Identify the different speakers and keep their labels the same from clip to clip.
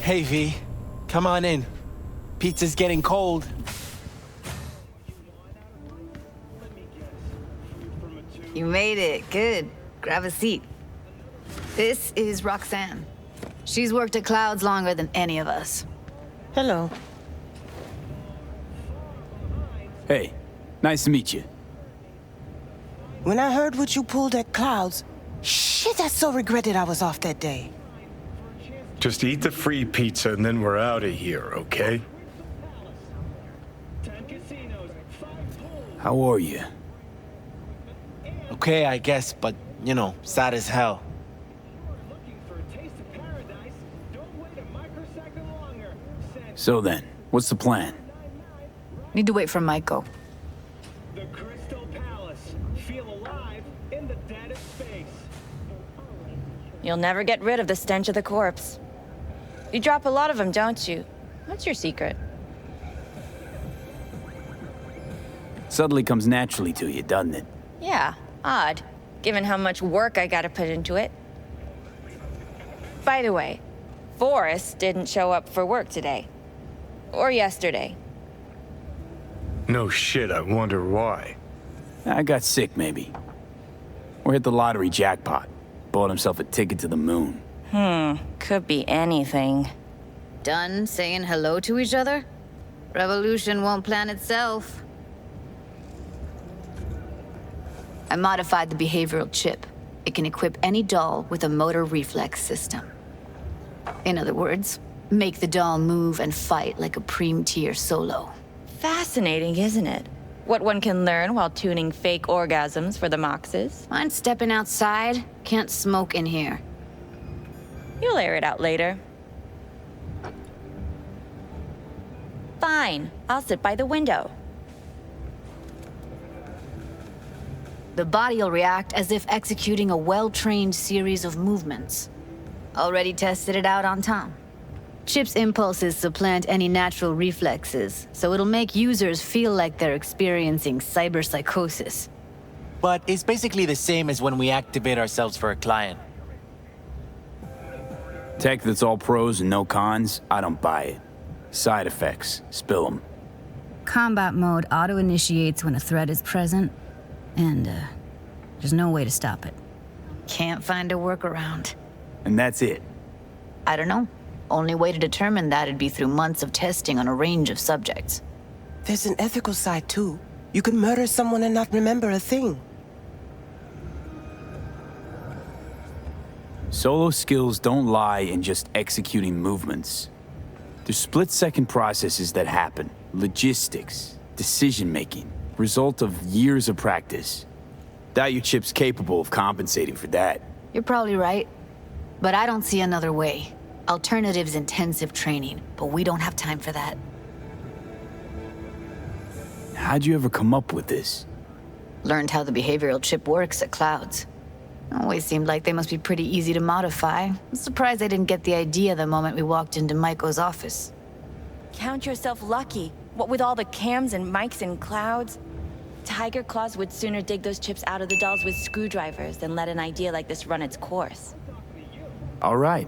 Speaker 1: Hey, V. Come on in. Pizza's getting cold.
Speaker 2: You made it. Good. Grab a seat. This is Roxanne. She's worked at Clouds longer than any of us.
Speaker 3: Hello.
Speaker 4: Hey, nice to meet you.
Speaker 3: When I heard what you pulled at Clouds, shit, I so regretted I was off that day.
Speaker 5: Just eat the free pizza and then we're out of here, okay?
Speaker 4: How are you?
Speaker 1: Okay, I guess, but, you know, sad as hell.
Speaker 4: So then, what's the plan?
Speaker 2: Need to wait for Maiko.
Speaker 6: The Crystal Palace. Feel alive in the dead of space.
Speaker 7: You'll never get rid of the stench of the corpse. You drop a lot of them, don't you? What's your secret?
Speaker 4: Suddenly comes naturally to you, doesn't it?
Speaker 7: Yeah, odd, given how much work I gotta put into it. By the way, Forrest didn't show up for work today. Or yesterday.
Speaker 5: No shit, I wonder why.
Speaker 4: I got sick, maybe. Or hit the lottery jackpot. Bought himself a ticket to the moon.
Speaker 7: Could be anything.
Speaker 2: Done saying hello to each other? Revolution won't plan itself. I modified the behavioral chip. It can equip any doll with a motor reflex system. In other words, make the doll move and fight like a Prime-tier solo.
Speaker 7: Fascinating, isn't it? What one can learn while tuning fake orgasms for the Moxes.
Speaker 2: Mind stepping outside? Can't smoke in here.
Speaker 7: You'll air it out later. Fine, I'll sit by the window.
Speaker 2: The body will react as if executing a well-trained series of movements. Already tested it out on Tom. Chip's impulses supplant any natural reflexes, so it'll make users feel like they're experiencing cyberpsychosis.
Speaker 1: But it's basically the same as when we activate ourselves for a client.
Speaker 4: Tech that's all pros and no cons, I don't buy it. Side effects, spill them.
Speaker 2: Combat mode auto-initiates when a threat is present, and there's no way to stop it. Can't find a workaround.
Speaker 4: And that's it.
Speaker 2: I don't know. Only way to determine that'd be through months of testing on a range of subjects.
Speaker 3: There's an ethical side, too. You could murder someone and not remember a thing.
Speaker 4: Solo skills don't lie in just executing movements. There's split-second processes that happen. Logistics, decision-making, result of years of practice. Doubt your chip's capable of compensating for that.
Speaker 2: You're probably right. But I don't see another way. Alternative's intensive training, but we don't have time for that.
Speaker 4: How'd you ever come up with this?
Speaker 2: Learned how the behavioral chip works at Clouds. Always seemed like they must be pretty easy to modify. I'm surprised I didn't get the idea the moment we walked into Maiko's office.
Speaker 7: Count yourself lucky. What with all the cams and mics and Clouds? Tiger Claws would sooner dig those chips out of the dolls with screwdrivers than let an idea like this run its course.
Speaker 4: All right.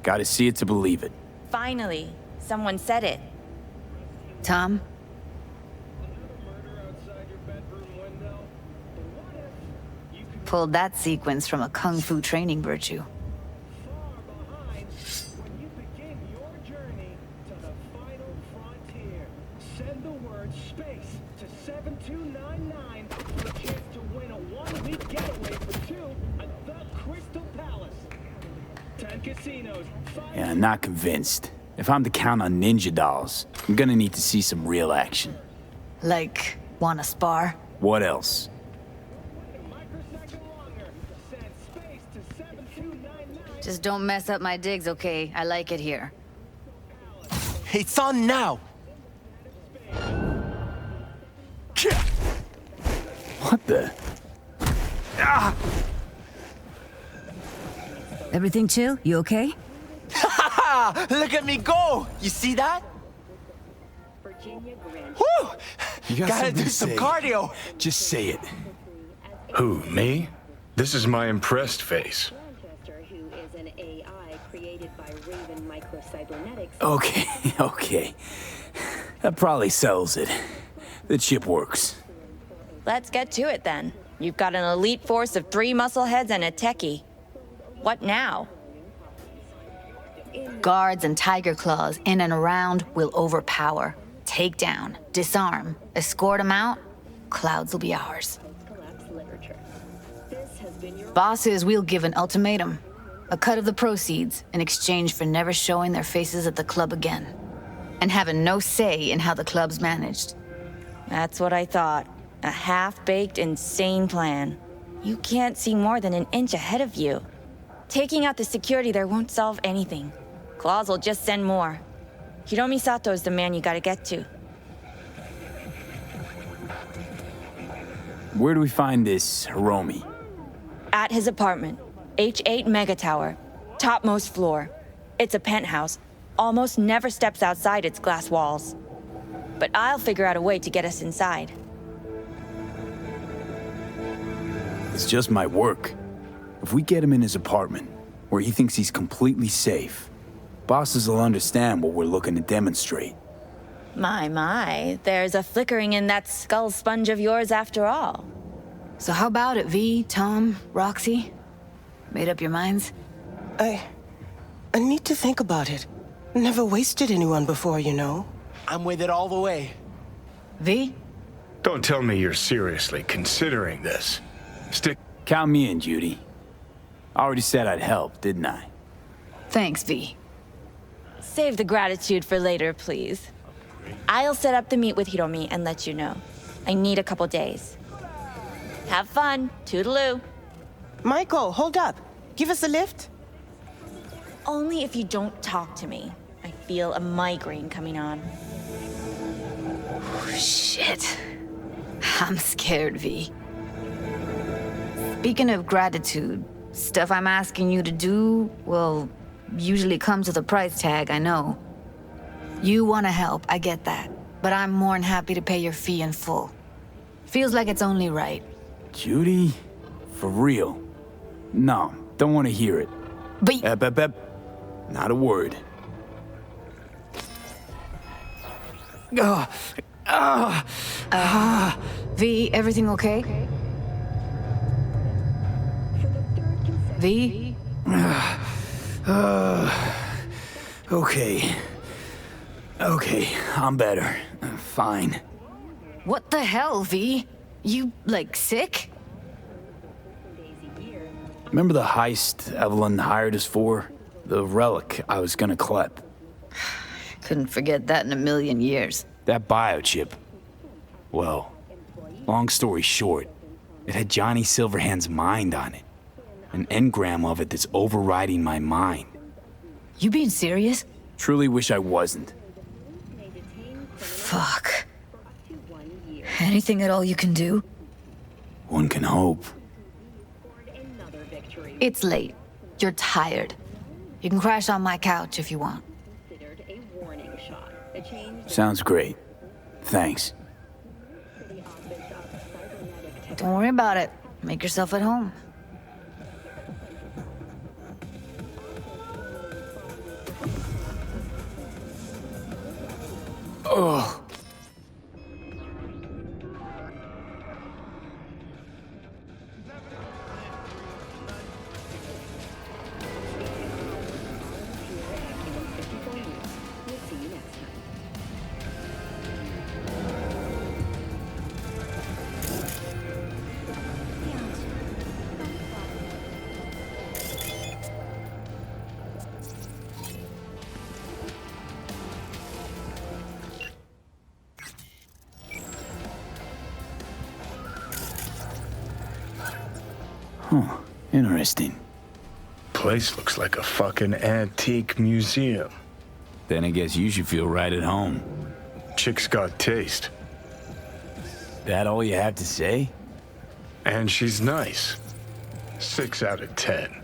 Speaker 4: Gotta see it to believe it.
Speaker 7: Finally, someone said it.
Speaker 2: Tom? Pulled that sequence from a kung fu training virtue.
Speaker 6: Send the word space to 7299 for a chance to win a one-week getaway for two at the Crystal Palace. 10 casinos.
Speaker 4: Yeah, I'm not convinced. If I'm to count on ninja dolls, I'm gonna need to see some real action.
Speaker 2: Like, wanna spar?
Speaker 4: What else?
Speaker 2: Just don't mess up my digs, okay? I like it here.
Speaker 1: It's on now!
Speaker 4: What the? Ah!
Speaker 2: Everything chill? You okay?
Speaker 1: Ha! Look at me go! You see that? Woo!
Speaker 4: You
Speaker 1: Gotta do some cardio.
Speaker 4: Just say it.
Speaker 5: Who, me? This is my impressed face.
Speaker 8: Who is an AI created
Speaker 4: Okay, okay. That probably settles it. The chip works.
Speaker 7: Let's get to it then. You've got an elite force of 3 muscleheads and a techie. What now?
Speaker 2: Guards and tiger claws in and around will overpower. Take down, disarm, escort them out. Clouds will be ours. Bosses, we'll give an ultimatum. A cut of the proceeds in exchange for never showing their faces at the club again. And having no say in how the club's managed.
Speaker 7: That's what I thought. A half-baked, insane plan. You can't see more than an inch ahead of you. Taking out the security there won't solve anything. Claws will just send more. Hiromi Sato's the man you gotta get to.
Speaker 4: Where do we find this Hiromi?
Speaker 7: At his apartment. H8 Mega Tower. Topmost floor. It's a penthouse. Almost never steps outside its glass walls. But I'll figure out a way to get us inside.
Speaker 4: It's just my work. If we get him in his apartment, where he thinks he's completely safe, bosses will understand what we're looking to demonstrate.
Speaker 7: My, there's a flickering in that skull sponge of yours after all.
Speaker 2: So how about it, V, Tom, Roxy? Made up your minds?
Speaker 3: I need to think about it. Never wasted anyone before, you know.
Speaker 1: I'm with it all the way.
Speaker 2: V?
Speaker 5: Don't tell me you're seriously considering this.
Speaker 4: Count me in, Judy. I already said I'd help, didn't I?
Speaker 2: Thanks, V.
Speaker 7: Save the gratitude for later, please. I'll set up the meet with Hiromi and let you know. I need a couple days. Have fun. Toodaloo.
Speaker 3: Michael, hold up. Give us a lift.
Speaker 7: Only if you don't talk to me. I feel a migraine coming on.
Speaker 2: Shit. I'm scared, V. Speaking of gratitude, stuff I'm asking you to do, well, usually comes with a price tag, I know. You want to help, I get that. But I'm more than happy to pay your fee in full. Feels like it's only right.
Speaker 4: Judy? For real? No, don't want to hear it.
Speaker 2: But
Speaker 4: Not a word.
Speaker 2: V, everything okay? V?
Speaker 4: Okay. Okay, I'm better. Fine.
Speaker 2: What the hell, V? You, like, sick?
Speaker 4: Remember the heist Evelyn hired us for? The relic I was gonna collect.
Speaker 2: Couldn't forget that in a million years.
Speaker 4: That biochip. Well, long story short, it had Johnny Silverhand's mind on it. An engram of it that's overriding my mind.
Speaker 2: You being serious?
Speaker 4: Truly wish I wasn't.
Speaker 2: Fuck. Anything at all you can do?
Speaker 4: One can hope.
Speaker 2: It's late. You're tired. You can crash on my couch if you want.
Speaker 4: Sounds great. Thanks.
Speaker 2: Don't worry about it. Make yourself at home.
Speaker 4: Ugh. Huh. Interesting.
Speaker 5: Place looks like a fucking antique museum.
Speaker 4: Then I guess you should feel right at home.
Speaker 5: Chick's got taste.
Speaker 4: That all you have to say?
Speaker 5: And she's nice. 6 out of 10.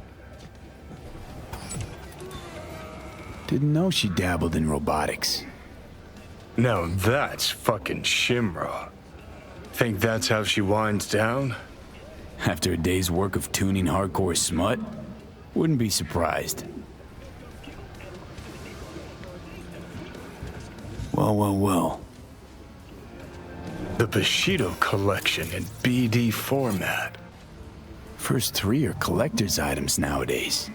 Speaker 4: Didn't know she dabbled in robotics.
Speaker 5: Now that's fucking Shimra. Think that's how she winds down?
Speaker 4: After a day's work of tuning hardcore smut? Wouldn't be surprised. Well, well, well.
Speaker 5: The Bushido collection in BD format.
Speaker 4: First 3 are collector's items nowadays.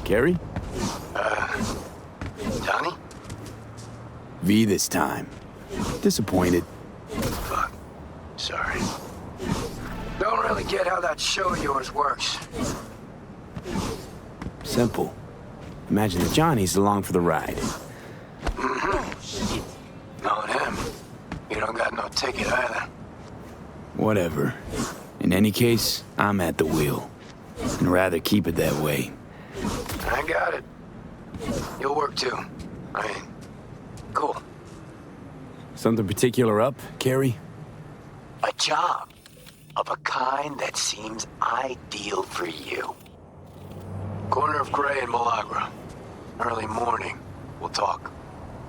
Speaker 4: Gary?
Speaker 8: Johnny?
Speaker 4: V this time. Disappointed.
Speaker 8: Fuck. Sorry. Don't really get how that show of yours works.
Speaker 4: Simple. Imagine the Johnny's along for the ride.
Speaker 8: Knowing him, you don't got no ticket either.
Speaker 4: Whatever. In any case, I'm at the wheel. And rather keep it that way.
Speaker 8: I got it. You'll work too. I mean, cool.
Speaker 4: Something particular up, Carrie?
Speaker 8: A job of a kind that seems ideal for you. Corner of Gray and Milagro. Early morning. We'll talk.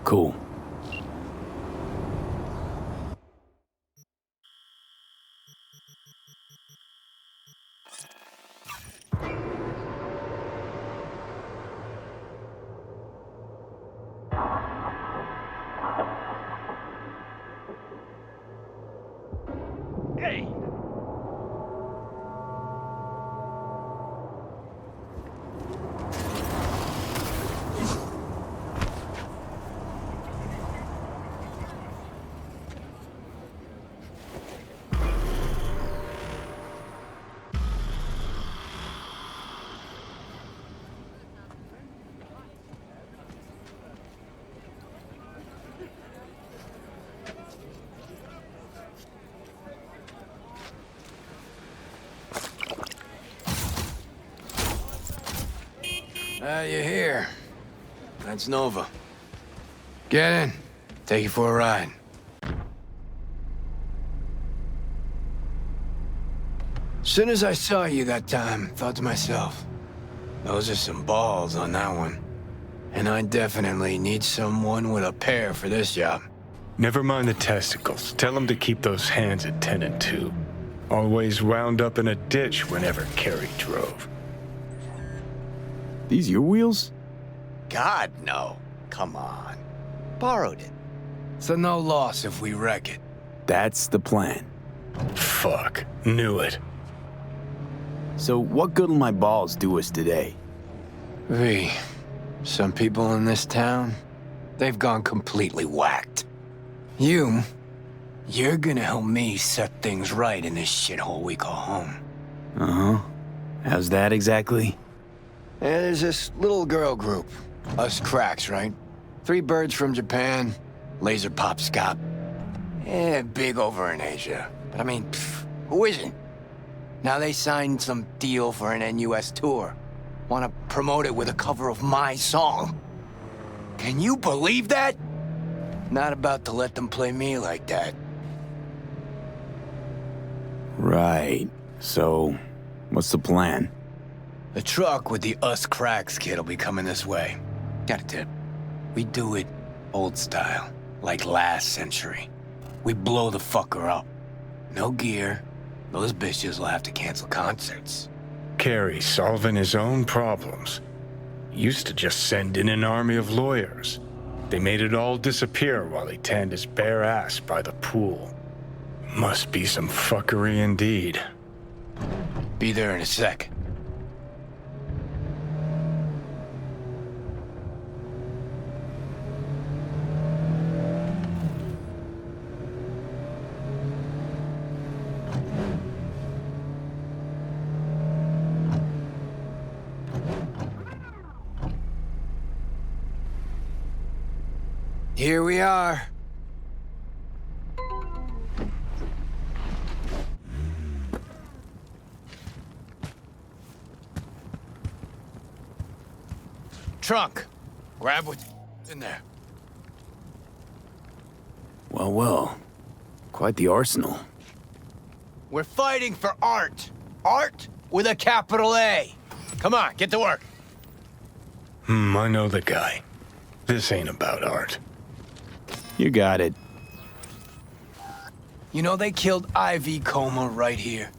Speaker 4: Cool.
Speaker 8: You're here. That's Nova. Get in. Take you for a ride. Soon as I saw you that time, thought to myself, those are some balls on that one. And I definitely need someone with a pair for this job.
Speaker 5: Never mind the testicles. Tell them to keep those hands at 10 and 2. Always wound up in a ditch whenever Carrie drove.
Speaker 4: These your wheels?
Speaker 8: God, no. Come on. Borrowed it. So no loss if we wreck it.
Speaker 4: That's the plan.
Speaker 5: Fuck. Knew it.
Speaker 4: So what good will my balls do us today?
Speaker 8: V, some people in this town, they've gone completely whacked. You're gonna help me set things right in this shithole we call home.
Speaker 4: Uh-huh. How's that exactly?
Speaker 8: Yeah, there's this little girl group. Us cracks, right? 3 birds from Japan, laser pop Scott. Yeah, big over in Asia. But I mean, who isn't? Now they signed some deal for an NUS tour. Want to promote it with a cover of my song. Can you believe that? Not about to let them play me like that.
Speaker 4: Right. So, what's the plan?
Speaker 8: The truck with the Us Cracks kid will be coming this way. Got a tip. We do it old style, like last century. We blow the fucker up. No gear. Those bitches will have to cancel concerts.
Speaker 5: Carrie solving his own problems. Used to just send in an army of lawyers. They made it all disappear while he tanned his bare ass by the pool. Must be some fuckery indeed.
Speaker 8: Be there in a sec. Here we are. Trunk. Grab what's in there.
Speaker 4: Oh well. Quite the arsenal.
Speaker 8: We're fighting for art. Art with a capital A. Come on, get to work.
Speaker 5: I know the guy. This ain't about art.
Speaker 4: You got it.
Speaker 8: You know they killed Ivy Coma right here.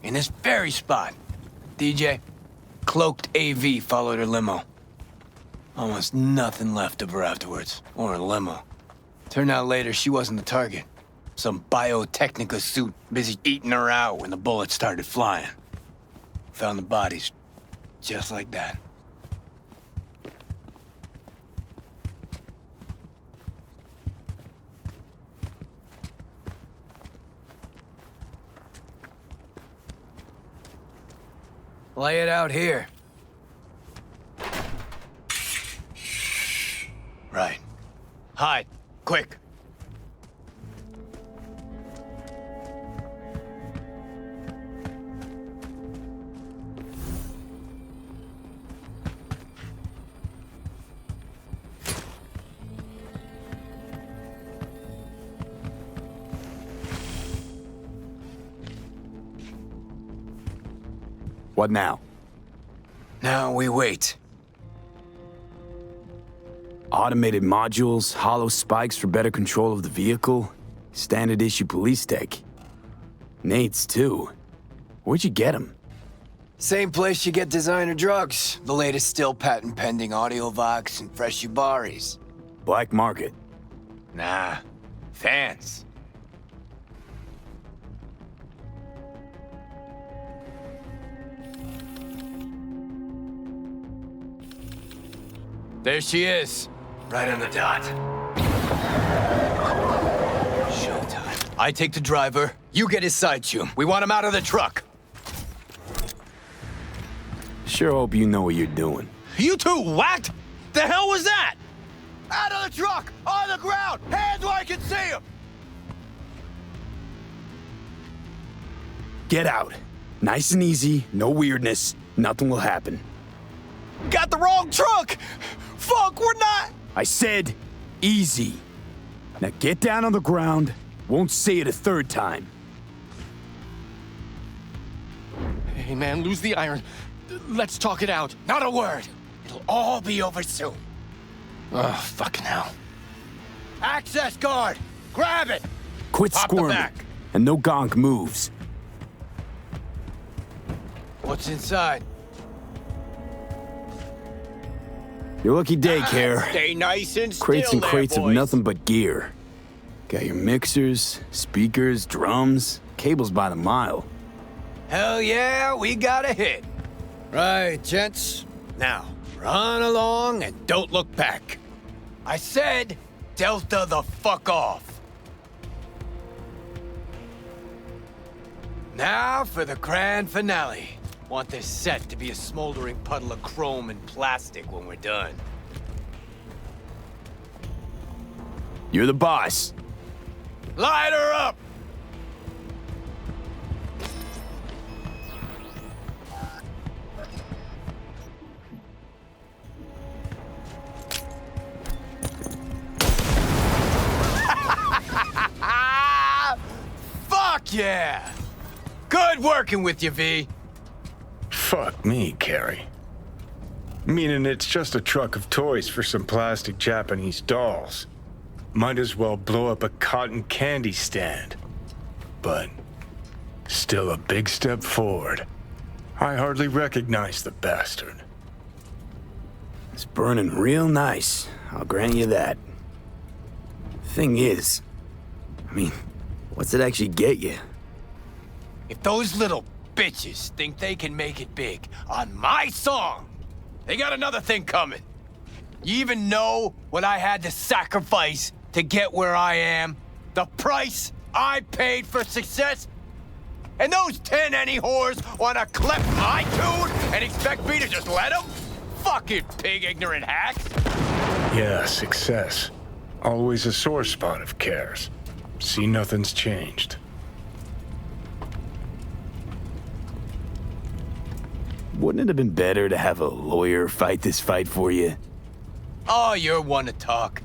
Speaker 8: In this very spot. DJ, cloaked AV followed her limo. Almost nothing left of her afterwards. Or her limo. Turned out later she wasn't the target. Some biotechnica suit busy eating her out when the bullets started flying. Found the bodies. Just like that. Lay it out here. Right. Hide. Quick.
Speaker 4: What now?
Speaker 8: Now we wait.
Speaker 4: Automated modules, hollow spikes for better control of the vehicle, standard issue police tech. Nate's too. Where'd you get them?
Speaker 8: Same place you get designer drugs. The latest still patent pending Audiovox and Fresh Ubaris.
Speaker 4: Black market.
Speaker 8: Nah. Fans. There she is. Right on the dot. Showtime. I take the driver. You get his side choom. We want him out of the truck.
Speaker 4: Sure hope you know what you're doing.
Speaker 8: You two whacked? The hell was that? Out of the truck! On the ground! Hands where I can see him!
Speaker 4: Get out. Nice and easy, no weirdness, nothing will happen.
Speaker 8: Got the wrong truck! Fuck, we're not...
Speaker 4: I said easy. Now get down on the ground. Won't say it a third time.
Speaker 1: Hey, man, lose the iron. Let's talk it out.
Speaker 8: Not a word. It'll all be over soon.
Speaker 1: Oh, fucking hell.
Speaker 8: Access guard! Grab it!
Speaker 4: Quit
Speaker 8: Pop the
Speaker 4: squirming.
Speaker 8: back.
Speaker 4: And no gonk moves.
Speaker 8: What's inside?
Speaker 4: Your lucky day, Care.
Speaker 8: Stay nice and still
Speaker 4: Crates and
Speaker 8: there,
Speaker 4: crates of
Speaker 8: boys.
Speaker 4: nothing but gear. Got your mixers, speakers, drums, cables by the mile.
Speaker 8: Hell yeah, we got a hit. Right, gents. Now, run along and don't look back. I said, Delta the fuck off. Now for the grand finale. Want this set to be a smoldering puddle of chrome and plastic when we're done.
Speaker 4: You're the boss.
Speaker 8: Light her up! Fuck yeah! Good working with you, V.
Speaker 5: Fuck me, Carrie. Meaning it's just a truck of toys for some plastic Japanese dolls. Might as well blow up a cotton candy stand. But still a big step forward. I hardly recognize the bastard.
Speaker 4: It's burning real nice. I'll grant you that. Thing is, I mean, what's it actually get you?
Speaker 8: If those little bitches think they can make it big on my song, they got another thing coming. You even know what I had to sacrifice to get where I am? The price I paid for success? And those 10 any whores wanna clip my tune and expect me to just let them? Fucking pig ignorant hacks.
Speaker 5: Yeah, success. Always a sore spot of Cares. See, nothing's changed.
Speaker 4: Wouldn't it have been better to have a lawyer fight this fight for you?
Speaker 8: Oh, you're one to talk.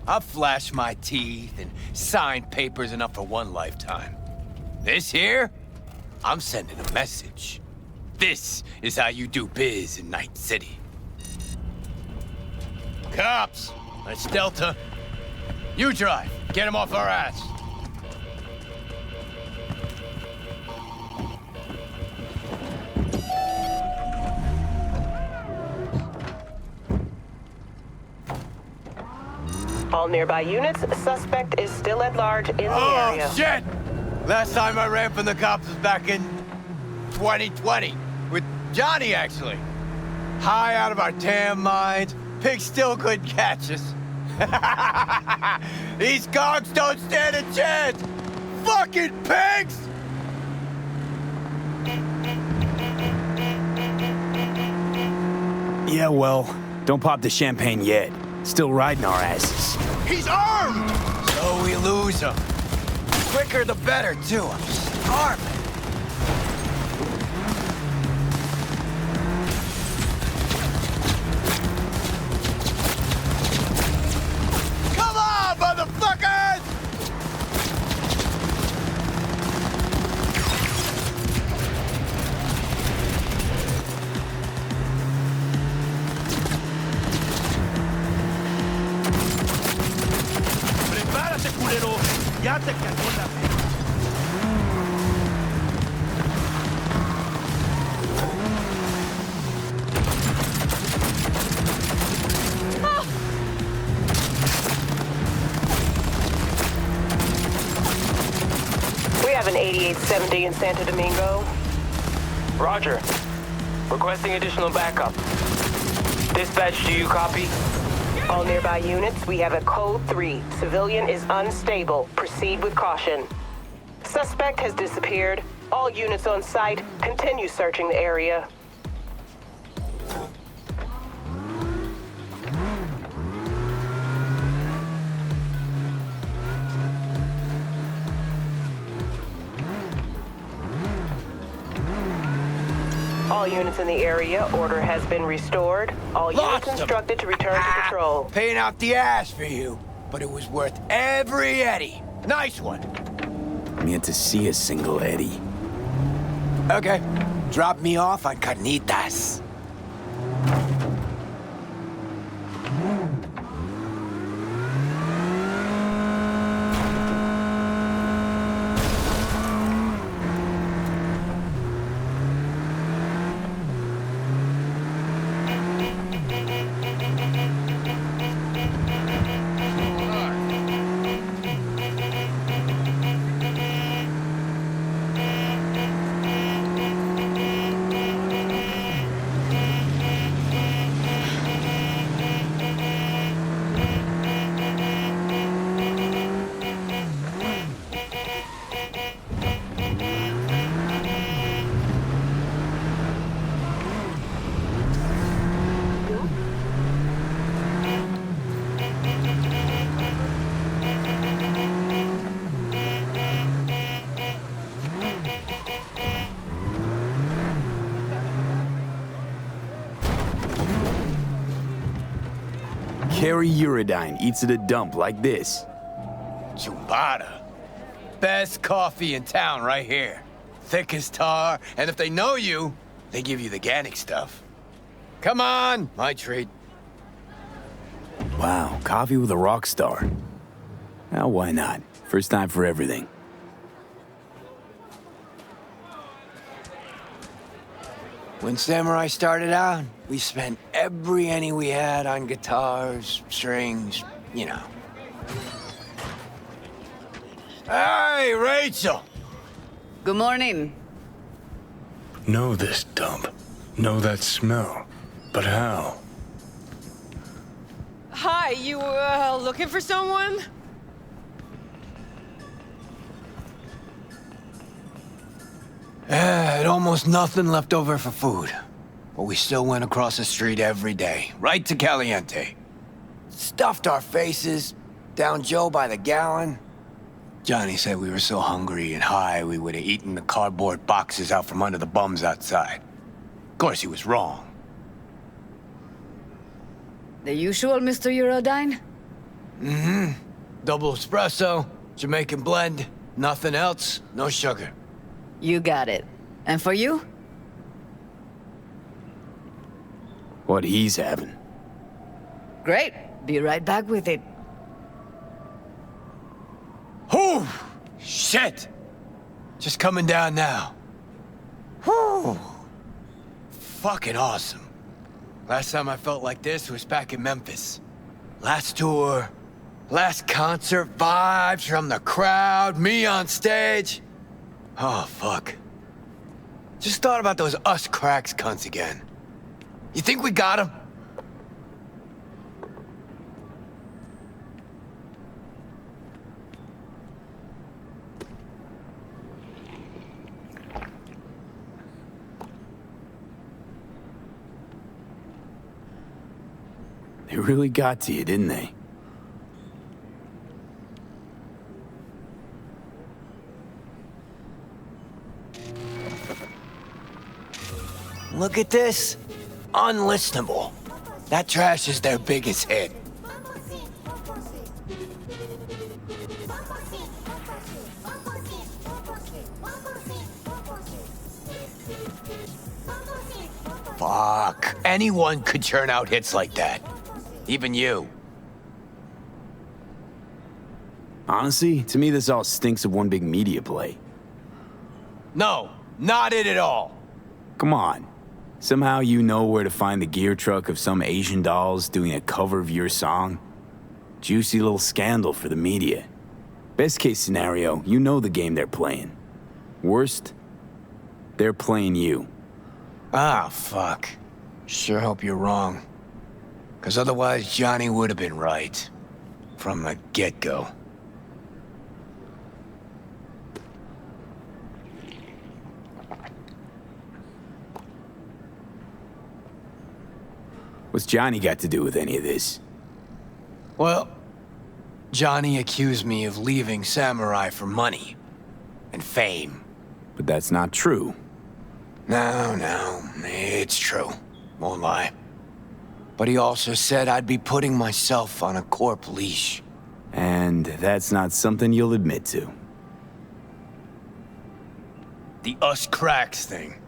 Speaker 8: I've flashed my teeth and signed papers enough for one lifetime. This here, I'm sending a message. This is how you do biz in Night City. Cops! That's Delta. You drive. Get him off our ass.
Speaker 9: All nearby units, suspect is still at large in the area.
Speaker 8: Oh, shit! Last time I ran from the cops was back in 2020. With Johnny, actually. High out of our damn minds. Pigs still couldn't catch us. These cogs don't stand a chance! Fucking pigs!
Speaker 4: Yeah, well, don't pop the champagne yet. Still riding our asses.
Speaker 8: He's armed! So we lose him. Quicker the better, too. I'm starving. Come on, motherfuckers!
Speaker 6: Prepárate, culero. Ya te cagó la
Speaker 9: We have an 8870 in Santo Domingo.
Speaker 10: Roger. Requesting additional backup. Dispatch, do you copy?
Speaker 9: All nearby units, we have a code 3. Civilian is unstable. Proceed with caution. Suspect has disappeared. All units on site, continue searching the area. All units in the area, order has been restored. All units
Speaker 8: Lost 'em.
Speaker 9: instructed to return to patrol.
Speaker 8: Paying out the ass for you, but it was worth every eddy. Nice one.
Speaker 4: I'm yet to see a single Eddie.
Speaker 8: Okay, drop me off on Carnitas.
Speaker 4: Carry Uridine eats at a dump like this.
Speaker 8: Chumbada. Best coffee in town right here. Thick as tar, and if they know you, they give you the organic stuff. Come on, my treat.
Speaker 4: Wow, coffee with a rock star. Now, why not? First time for everything.
Speaker 8: When Samurai started out, we spent every penny we had on guitars, strings, you know. Hey, Rachel!
Speaker 2: Good morning.
Speaker 5: Know this dump. Know that smell. But how?
Speaker 11: Hi, you looking for someone?
Speaker 8: Had almost nothing left over for food. But we still went across the street every day, right to Caliente. Stuffed our faces, down Joe by the gallon. Johnny said we were so hungry and high we would have eaten the cardboard boxes out from under the bums outside. Of course, he was wrong.
Speaker 2: The usual, Mr. Eurodyne?
Speaker 8: Double espresso, Jamaican blend, nothing else, no sugar.
Speaker 2: You got it. And for you?
Speaker 4: What he's having.
Speaker 2: Great. Be right back with it.
Speaker 8: Whew! Shit! Just coming down now. Whew! Fucking awesome. Last time I felt like this was back in Memphis. Last tour, last concert, vibes from the crowd, me on stage. Oh, fuck. Just thought about those us cracks cunts again. You think we got them?
Speaker 4: They really got to you, didn't they?
Speaker 8: Look at this. Unlistenable. That trash is their biggest hit. Fuck. Anyone could churn out hits like that. Even you.
Speaker 4: Honestly, to me this all stinks of one big media play.
Speaker 8: No, not it at all.
Speaker 4: Come on. Somehow you know where to find the gear truck of some Asian dolls doing a cover of your song? Juicy little scandal for the media. Best case scenario, you know the game they're playing. Worst, they're playing you.
Speaker 8: Ah, fuck. Sure hope you're wrong. 'Cause otherwise Johnny would have been right. From the get-go.
Speaker 4: What's Johnny got to do with any of this?
Speaker 8: Well, Johnny accused me of leaving Samurai for money. And fame.
Speaker 4: But that's not true.
Speaker 8: No, it's true. Won't lie. But he also said I'd be putting myself on a corp leash.
Speaker 4: And that's not something you'll admit to.
Speaker 8: The us cracks thing.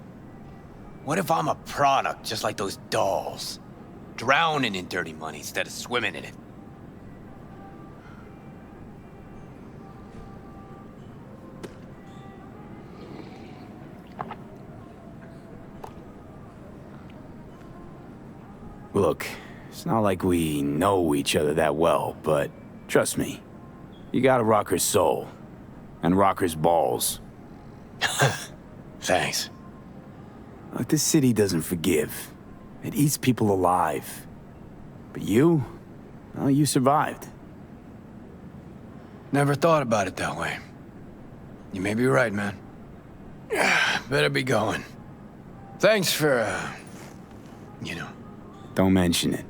Speaker 8: What if I'm a product just like those dolls? Drowning in dirty money instead of swimming in it.
Speaker 4: Look, it's not like we know each other that well, but trust me, you got a rocker's soul. And rocker's balls.
Speaker 8: Thanks.
Speaker 4: Look, this city doesn't forgive. It eats people alive. But you, well, you survived.
Speaker 8: Never thought about it that way. You may be right, man. Better be going. Thanks for, you know.
Speaker 4: Don't mention it.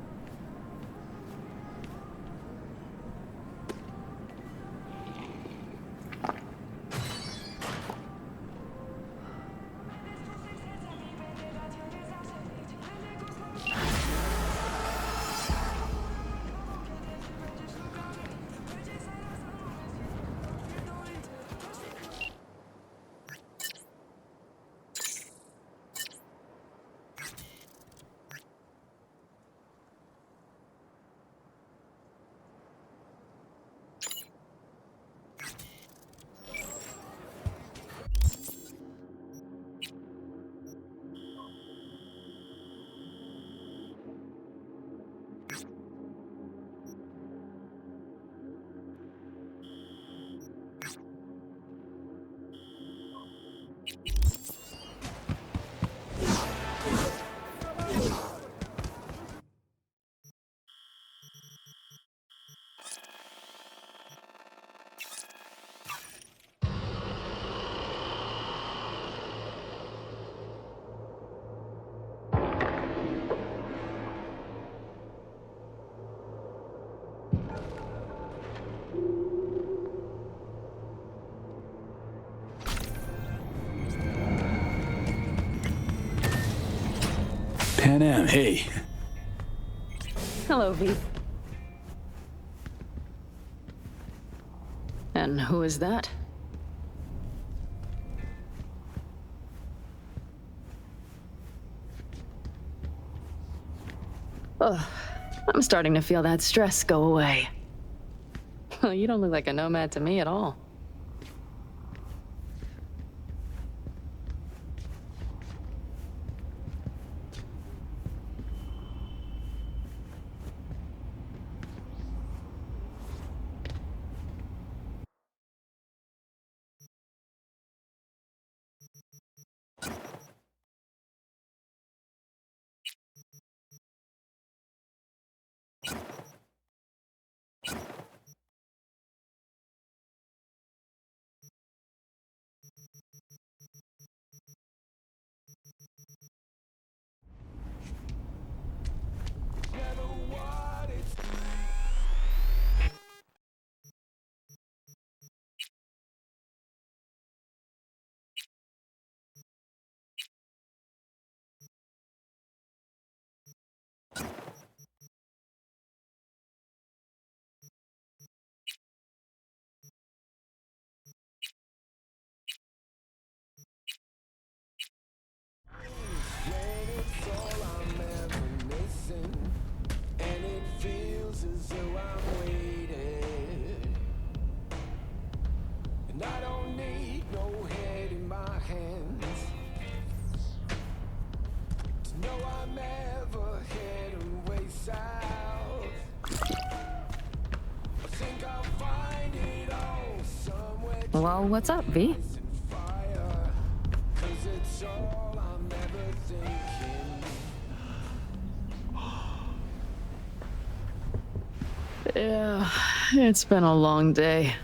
Speaker 4: Pan Am, hey.
Speaker 12: Hello, V. And who is that? Ugh, I'm starting to feel that stress go away. You don't look like a nomad to me at all. Well, what's up, V? Yeah, it's been a long day.